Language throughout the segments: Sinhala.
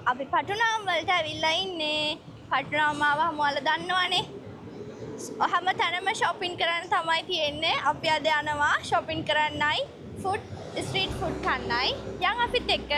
අපි පටුනාම් වලට ඇවිල්ලා ඉන්නේ. පටුනාම් ආවම ඔයාලා දන්නවනේ. හැම තැනම shopping කරන්න තමයි තියෙන්නේ. අපි අද යනවා shopping කරන්නයි, food street food කන්නයි. යන් අපිත් එක්ක.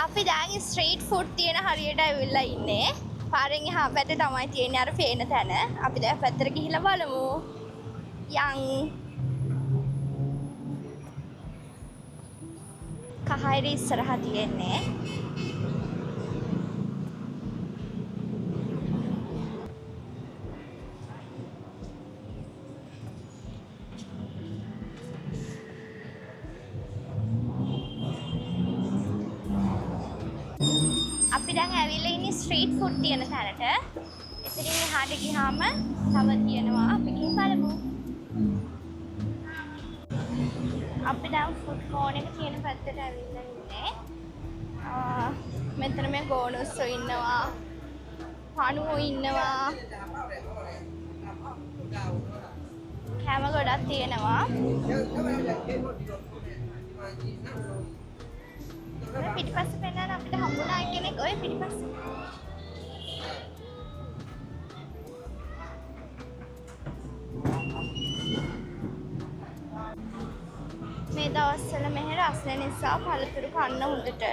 අපි දැන් ස්ට්‍රීට් ෆුඩ් තියෙන හරියට ඇවිල්ලා ඉන්නේ. පාරෙන් එහා පැත්තේ තමයි තියෙන්නේ අර පේන තැන. අපි දැන් පැත්තට ගිහිල්ලා බලමු. යන් කහයිරි ඉස්සරහා තියෙන්නේ. අපි දැන් ඇවිල්ලා ඉන්නේ ස්ට්‍රීට් ෆුඩ් තියෙන තැනට. එතනින් එහාට ගියාම තව තියෙනවා. අපි ගිහින් බලමු. අපි දැන් ෆුඩ් කෝන් එක තියෙන පැත්තට ඇවිල්ලා ඉන්නේ. මෙතන මේ ගෝනුස්සෝ ඉන්නවා. පණුවෝ ඉන්නවා. කැම ගොඩක් තියෙනවා. පිටිපස්සේ පෙන්නන අපිට හම්බුණා කෙනෙක් ඔය පිටිපස්සේ. මේ දවස්වල මෙහෙ රස්නේ නිසා පළතුරු කන්න හොඳට.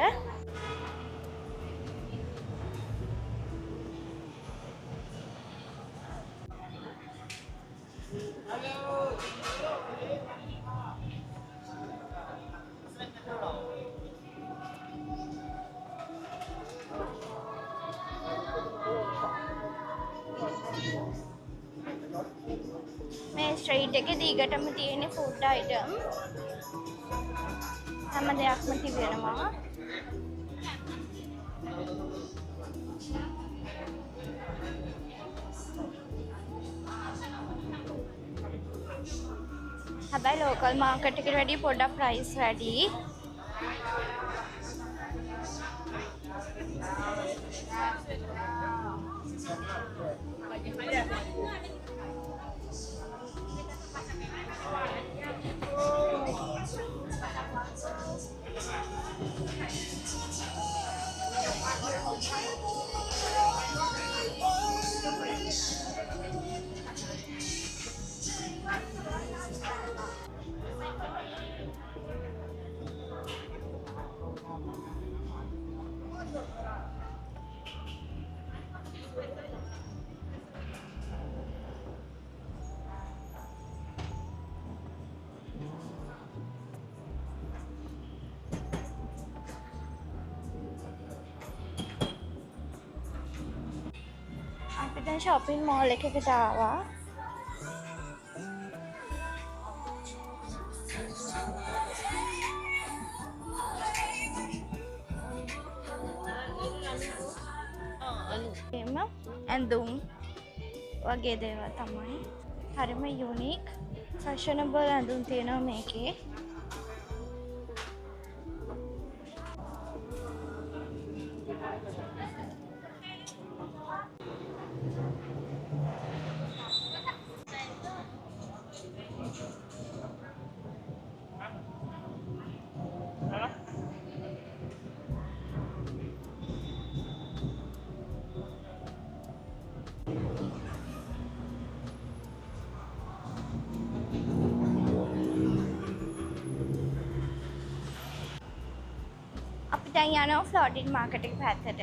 මේ ස්ට්‍රීට් එකේ දිගටම තියෙන ෆුඩ් අයිටම් හැම දෙයක්ම තිබෙනවා. හැබැයි ලෝකල් මාකට් එකට වැඩිය පොඩ්ඩක් ප්‍රයිස් වැඩි. අපි දැන් shopping mall එකකට ආවා. ඇඳුම් වගේ දේවල් තමයි. හරිම යුනික් ෆැෂනබල් ඇඳුම් තියෙනවා මේකේ. අපි දැන් යනවා ෆ්ලෝටින් මාකට් එක පැත්තට.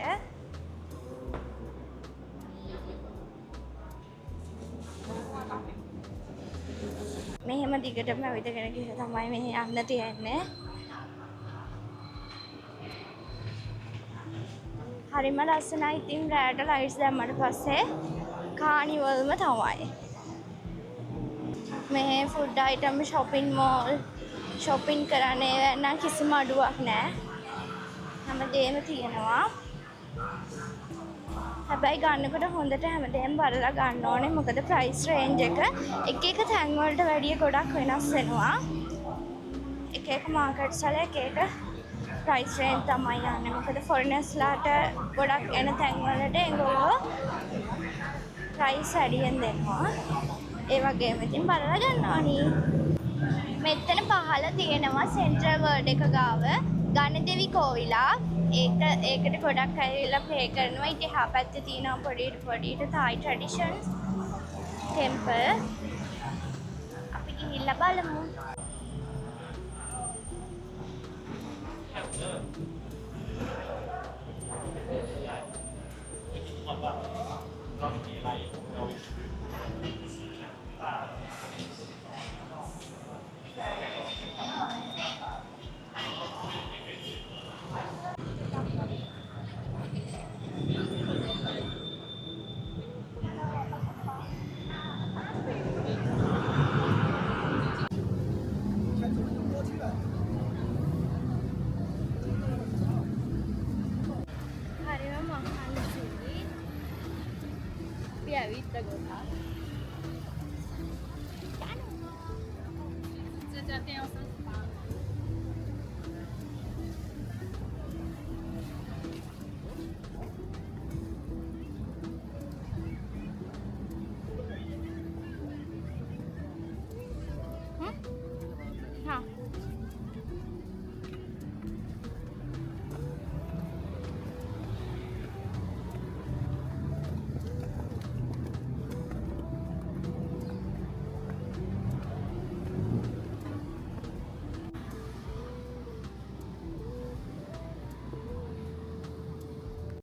මෙහෙම දිගටම ඇවිදගෙන ගිහලා තමයි මෙහෙ යන්න තියෙන්නේ. හරිම ලස්සනයි. ඉතින් රෑට ලයිට්ස් දැම්මට පස්සේ කානිවල්ම තමයි. මේ food item shopping mall shopping කරන්නේ නම් කිසිම අඩුවක් නැහැ. හැමදේම තියෙනවා. හැබැයි ගන්නකොට හොඳට හැමදේම බලලා ගන්න ඕනේ. මොකද price range එක එක තැන් වලට වැඩිය ගොඩක් වෙනස් වෙනවා. එක මාකට්ස් වල එක ප්‍රයිස් රේන්ජ් තමයි යන්නේ. මොකද ෆොරිනර්ස්ලාට ගොඩක් එන තැන්වලට ඒගොල්ලෝ ප්‍රයිස් වැඩියෙන් දෙනවා. ඒ වගේම ඉතින් බලලා ගන්න ඕනි. මෙතන පහළ තියෙනවා සෙන්ට්‍රල් වර්ල්ඩ් එක ගාව ගණදෙවි කෝවිලා. ඒකට ගොඩක් ඇවිල්ලා ප්ලේ කරනවා. ඊට එහා පැත්තේ තියෙනවා පොඩි Thai traditions temple. අපි ගිහිල්ලා බලමු. හරිම මහන්සියි. අපි ඇවිත් ගොඩක්.